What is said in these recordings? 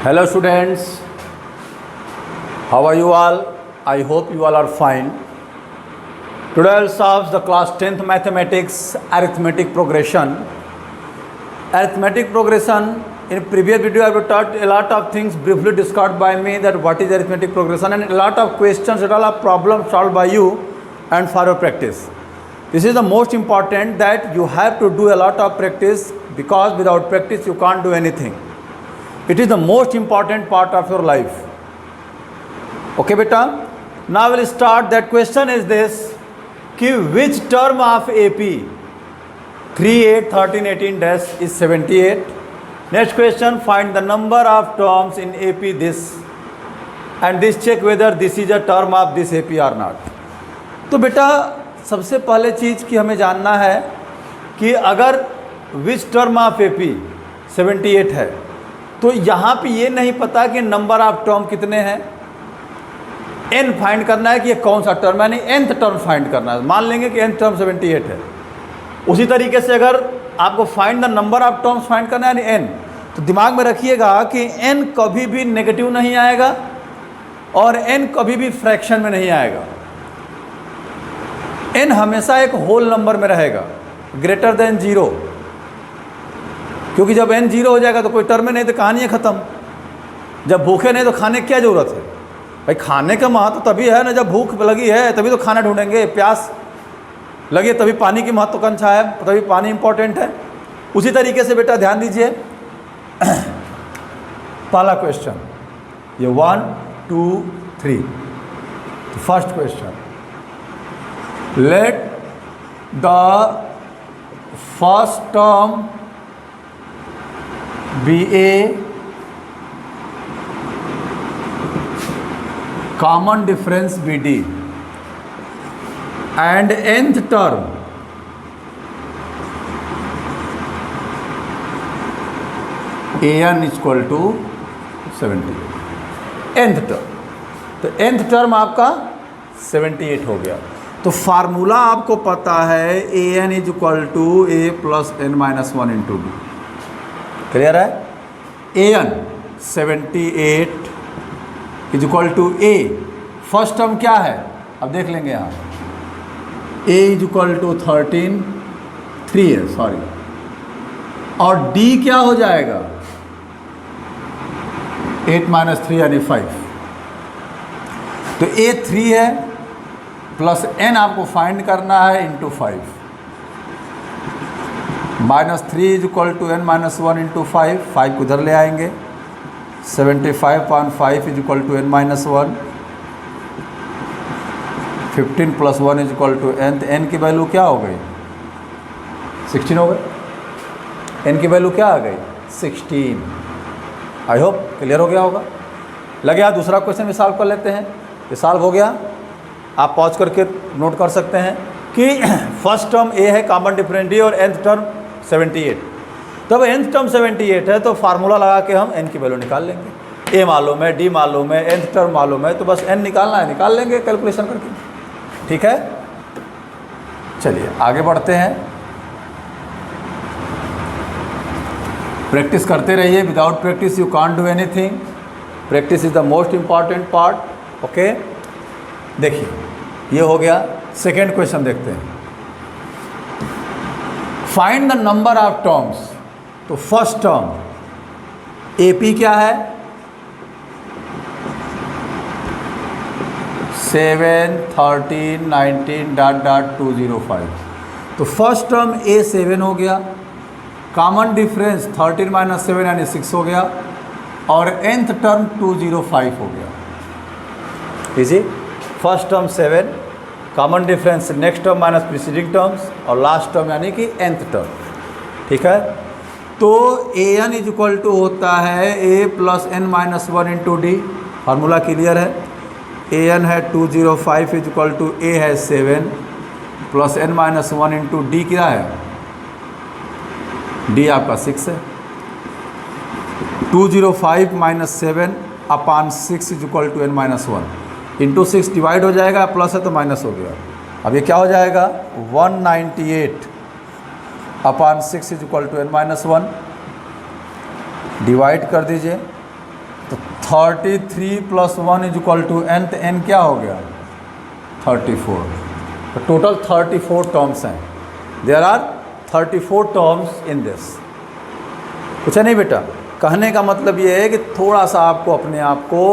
Hello students, how are you all? I hope you all are fine. Today I will solve the class 10th mathematics arithmetic progression. Arithmetic progression, in previous video I have taught a lot of things briefly described by me, that what is arithmetic progression, and a lot of questions, a lot of problems solved by you and for your practice. This is the most important, that you have to do a lot of practice, because without practice you can't do anything. It is the most important part of your life. Okay beta, now we'll start. That question is this, कि which term of AP 3, 8, 13, 18 dash is 78. Next question, find the number of terms in AP this, and this check whether this is a term of this AP or not. तो बेटा सबसे पहले चीज़ कि हमें जानना है कि अगर विच टर्म ऑफ AP 78 है, तो यहाँ पे ये नहीं पता कि नंबर ऑफ टर्म कितने हैं, n फाइंड करना है कि ये कौन सा टर्म है, यानी nth टर्म फाइंड करना है. मान लेंगे कि nth टर्म 78 है. उसी तरीके से अगर आपको find the number of terms find करना है, यानी n, तो दिमाग में रखिएगा कि n कभी भी नेगेटिव नहीं आएगा और n कभी भी फ्रैक्शन में नहीं आएगा. n हमेशा एक होल नंबर में रहेगा, ग्रेटर देन 0, क्योंकि जब n 0 हो जाएगा तो कोई टर्म नहीं, तो कहानी है ख़त्म. जब भूखे नहीं तो खाने की क्या ज़रूरत है भाई? खाने का महत्व तभी है ना, जब भूख लगी है तभी तो खाना ढूंढेंगे, प्यास लगी तभी पानी की महत्वाकांक्षा है, तभी पानी इंपॉर्टेंट है. उसी तरीके से बेटा ध्यान दीजिए, पहला क्वेश्चन ये 1, 2, 3. First question, let the first term be a common difference BD and nth term an is equal to 78. nth term, तो nth term आपका 78 हो गया. तो फार्मूला आपको पता है an is equal to a plus n minus 1 into d. Clear है? an 78 is equal to a. First term क्या है अब देख लेंगे यहाँ. ए इज इक्वल टू 13, 3 है सॉरी, और डी क्या हो जाएगा 8 माइनस 3 यानी 5. तो ए 3 है प्लस एन आपको फाइंड करना है into 5. Minus 3 is equal to n minus 1 into 5. 5 को उधर ले आएंगे. 75.5 is equal to n minus 1. 15 plus 1 is equal to n. N की वैल्यू क्या हो गई 16 हो गई. एन की वैल्यू क्या आ गई 16. आई होप क्लियर हो गया होगा. लगे आप दूसरा क्वेश्चन भी सॉल्व कर लेते हैं. ये सॉल्व हो गया, आप पॉज करके नोट कर सकते हैं कि फर्स्ट टर्म ए है कॉमन डिफरेंस डी और nth टर्म 78. तब nth टर्म 78 है तो फार्मूला लगा के हम n की वैल्यू निकाल लेंगे. a मालूम है, d मालूम है, nth टर्म मालूम है, तो बस n निकालना है, निकाल लेंगे कैलकुलेशन करके. ठीक है, चलिए आगे बढ़ते हैं. प्रैक्टिस करते रहिए. Without practice you can't do anything. Practice is the most important part. Okay, देखिए ये हो गया. सेकेंड क्वेश्चन देखते हैं. Find the number of terms. तो फर्स्ट टर्म AP क्या है 7, 13, 19 डॉट डॉट 205. तो फर्स्ट टर्म A7 हो गया. कॉमन डिफरेंस 13 माइनस 7 यानी 6 हो गया, और nth टर्म 205 हो गया. Easy. First term 7, common difference next term minus preceding terms, और लास्ट टर्म यानी कि nth टर्म. ठीक है, तो an इज इक्वल टू होता है a plus n minus 1 into D. Formula clear है. an है 205 इज इक्वल टू a है 7 plus n minus 1 into d क्या है, d आपका 6 है. 205 minus 7 upon 6 is equal to n minus 1 into 6 divide हो जाएगा, प्लस है तो माइनस हो गया. अब ये क्या हो जाएगा 198 upon 6 is equal to n minus 1. Divide कर दीजिए, तो 33 plus 1 is equal to n, तो n क्या हो गया 34। तो टोटल 34 टर्म्स हैं। There are 34 terms in this. कुछ है नहीं बेटा, कहने का मतलब ये है कि थोड़ा सा आपको अपने आप को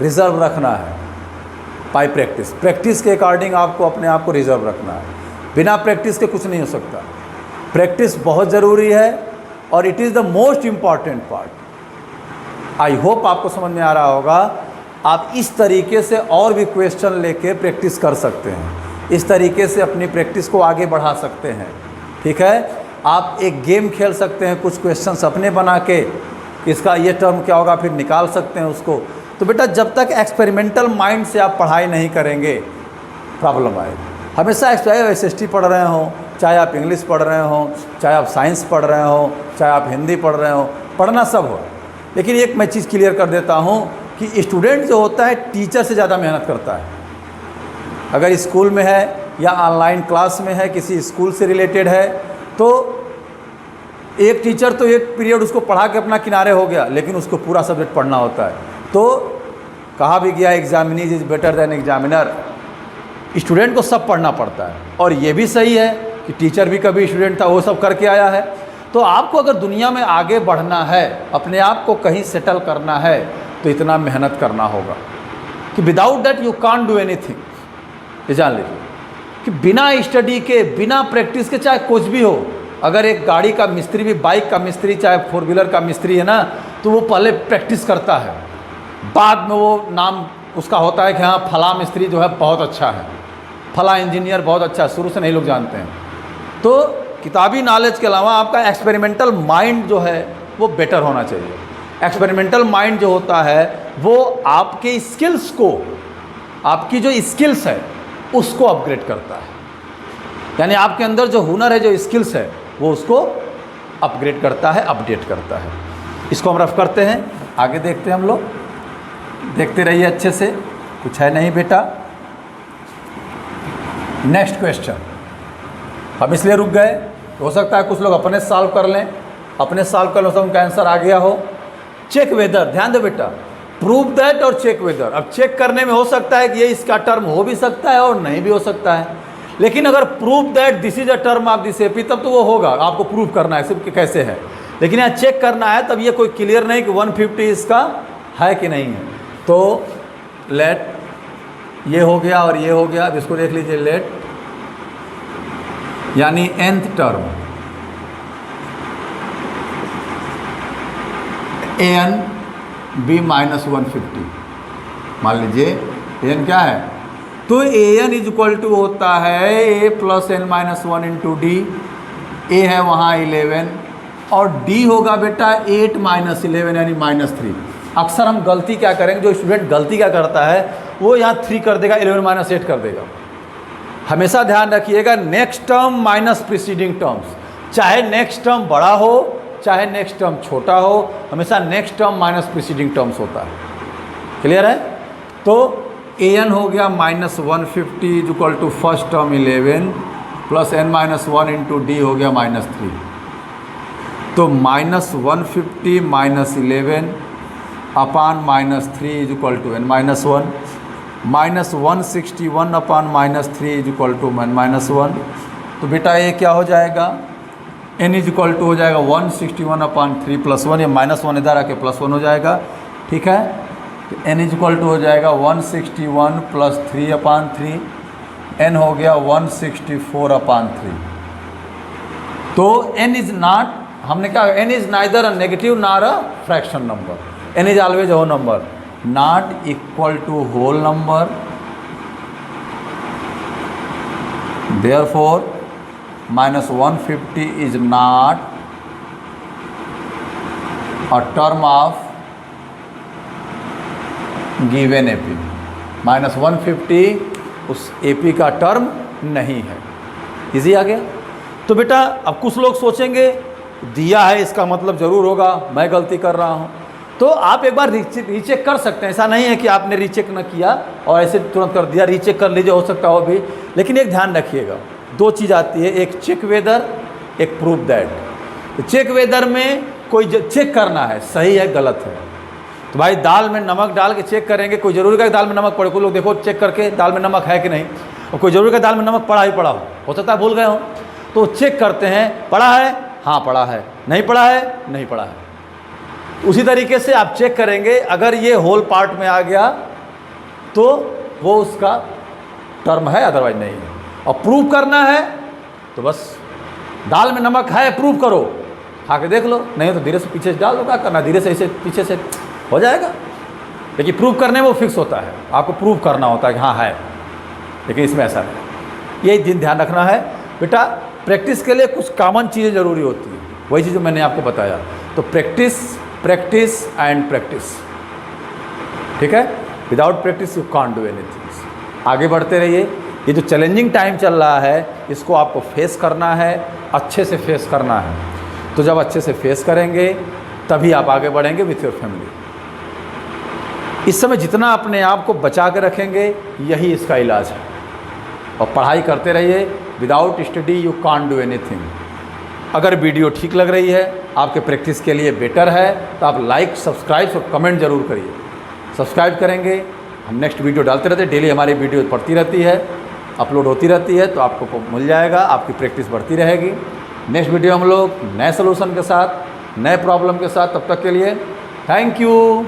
रिजर्व रखना है बाय प्रैक्टिस। प्रैक्टिस के अकॉर्डिंग आपको अपने आप को रिजर्व रखना है। बिना प्रैक्टिस के कुछ नहीं हो सकता। प्रैक्टिस बहुत ज़रूरी है और it is the most important part. I hope आपको समझ में आ रहा होगा। आप इस तरीके से और भी क्वेश्चन लेके प्रैक्टिस कर सकते हैं, इस तरीके से अपनी प्रैक्टिस को आगे बढ़ा सकते हैं। ठीक है, आप एक गेम खेल सकते हैं, कुछ क्वेश्चंस अपने बना के इसका ये टर्म क्या होगा फिर निकाल सकते हैं उसको। तो बेटा जब तक एक्सपेरिमेंटल माइंड से आप पढ़ाई नहीं करेंगे प्रॉब्लम आएगी। हमेशा SST पढ़ रहे हों, चाहे आप इंग्लिश पढ़ रहे हों, चाहे आप साइंस पढ़ रहे हों, चाहे आप हिंदी पढ़ रहे हों, पढ़ना सब हो। लेकिन एक मैं चीज़ क्लियर कर देता हूँ कि स्टूडेंट जो होता है टीचर से ज़्यादा मेहनत करता है। अगर स्कूल में है या ऑनलाइन क्लास में है, किसी स्कूल से रिलेटेड है, तो एक टीचर तो एक पीरियड उसको पढ़ा के अपना किनारे हो गया, लेकिन उसको पूरा सब्जेक्ट पढ़ना होता है। तो कहा भी गया examinees is better than examiner. Student को सब पढ़ना पड़ता है और ये भी सही है कि टीचर भी कभी स्टूडेंट था, वो सब करके आया है। तो आपको अगर दुनिया में आगे बढ़ना है, अपने आप को कहीं सेटल करना है, तो इतना मेहनत करना होगा कि without that you can't do anything. ये जान लीजिए कि बिना स्टडी के, बिना प्रैक्टिस के, चाहे कुछ भी हो, अगर एक गाड़ी का मिस्त्री भी, बाइक का मिस्त्री, चाहे 4 व्हीलर का मिस्त्री है ना, तो वो पहले प्रैक्टिस करता है, बाद में वो नाम उसका होता है कि हाँ फला मिस्त्री जो है बहुत अच्छा है, फला इंजीनियर बहुत अच्छा है। शुरू से नहीं लोग जानते हैं। तो किताबी नॉलेज के अलावा आपका एक्सपेरिमेंटल माइंड जो है वो बेटर होना चाहिए। एक्सपेरिमेंटल माइंड जो होता है वो आपके स्किल्स को, आपकी जो स्किल्स है उसको अपग्रेड करता है। यानी आपके अंदर जो हुनर है, जो स्किल्स है, वो उसको अपग्रेड करता है, अपडेट करता है। इसको हम रफ करते हैं, आगे देखते हैं हम लोग। देखते रहिए अच्छे से, कुछ है नहीं बेटा। नेक्स्ट क्वेश्चन हम इसलिए रुक गए, हो सकता है कुछ लोग अपने सॉल्व कर लें, अपने सॉल्व कर लो तो उनका आंसर आ गया हो। चेक वेदर, ध्यान दो बेटा, प्रूव दैट और चेक वेदर। अब चेक करने में हो सकता है कि ये इसका टर्म हो भी सकता है और नहीं भी हो सकता है, लेकिन अगर prove that this is a term of this AP, तब तो वो होगा, आपको प्रूव करना है सिर्फ कि कैसे है। लेकिन यहाँ चेक करना है, तब ये कोई क्लियर नहीं कि 150 इसका है कि नहीं है। तो लेट ये हो गया और ये हो गया। अब इसको देख लीजिए, लेट यानी nth term an b minus 150, मान लीजिए an क्या है, तो an इज इक्वल टू होता है a plus n minus 1 into D. a है वहाँ 11 और d होगा बेटा 8 माइनस 11 यानी -3। अक्सर हम गलती क्या करेंगे, जो स्टूडेंट गलती क्या करता है, वो यहाँ 3 कर देगा, 11 माइनस 8 कर देगा। हमेशा ध्यान रखिएगा, next term minus preceding terms, चाहे नेक्स्ट टर्म बड़ा हो चाहे नेक्स्ट टर्म छोटा हो, हमेशा next term minus preceding terms होता है। क्लियर है? तो an हो गया -150 is equal to first term 11 plus n minus 1 into d हो गया -3। तो -150 minus 11 upon -3 is equal to n minus 1, -161 upon -3 is equal to n minus 1। तो बेटा ये क्या हो जाएगा, n इज इक्वल टू हो जाएगा 161 अपान 3 प्लस 1, ये -1 इधर आके +1 हो जाएगा। ठीक है, तो n इज इक्वल टू हो जाएगा 161 प्लस 3 अपान 3, n हो गया 164 अपान 3। तो n इज नॉट, हमने क्या, n is neither a negative nor a fraction number, n is always a whole number, not equal to whole number, therefore -150 is not a term of given AP। -150 उस AP का term नहीं है। Easy आ गया? तो बेटा अब कुछ लोग सोचेंगे दिया है इसका मतलब ज़रूर होगा मैं गलती कर रहा हूँ। तो आप एक बार रीचेक कर सकते हैं, ऐसा नहीं है कि आपने रीचेक न किया और ऐसे तुरंत कर दिया, रीचेक कर लीजिए, हो सकता हो भी। लेकिन एक ध्यान रखिएगा, 2 चीज़ आती है, एक चेक वेदर, एक प्रूव दैट। तो चेक वेदर में कोई चेक करना है सही है गलत है, तो भाई दाल में नमक डाल के चेक करेंगे, कोई ज़रूरी का दाल में नमक पड़े, कोई लोग देखो चेक करके दाल में नमक है कि नहीं, और कोई ज़रूरी का दाल में नमक पड़ा ही पड़ा हो सकता है भूल गए हो, तो चेक करते हैं पड़ा है, हाँ पड़ा है, नहीं पड़ा है, नहीं पड़ा है। उसी तरीके से आप चेक करेंगे, अगर ये होल पार्ट में आ गया तो वो उसका टर्म है, अदरवाइज नहीं है। और प्रूव करना है तो बस दाल में नमक है, प्रूव करो, खा के देख लो, नहीं तो धीरे से पीछे से डाल दो, क्या करना, धीरे से ऐसे पीछे से हो जाएगा। लेकिन प्रूव करने में वो फिक्स होता है, आपको प्रूव करना होता है कि हाँ है, लेकिन इसमें ऐसा नहीं। यही दिन ध्यान रखना है बेटा, प्रैक्टिस के लिए कुछ कॉमन चीज़ें ज़रूरी होती हैं, वही चीज़ जो मैंने आपको बताया। तो प्रैक्टिस प्रैक्टिस एंड प्रैक्टिस, ठीक है। Without practice you can't do anything. आगे बढ़ते रहिए। ये जो चैलेंजिंग टाइम चल रहा है इसको आपको फेस करना है, अच्छे से फेस करना है। तो जब अच्छे से फेस करेंगे तभी आप आगे बढ़ेंगे विथ योर फैमिली। इस समय जितना अपने आप को बचा के रखेंगे यही इसका इलाज है। और पढ़ाई करते रहिए, without study you can't do anything. अगर वीडियो ठीक लग रही है, आपके प्रैक्टिस के लिए बेटर है, तो आप लाइक, सब्सक्राइब और कमेंट जरूर करिए। सब्सक्राइब करेंगे, हम नेक्स्ट वीडियो डालते रहते हैं, डेली हमारी वीडियो पड़ती रहती है, अपलोड होती रहती है, तो आपको मिल जाएगा, आपकी प्रैक्टिस बढ़ती रहेगी। नेक्स्ट वीडियो हम लोग नए सोल्यूशन के साथ, नए प्रॉब्लम के साथ, तब तक के लिए थैंक यू।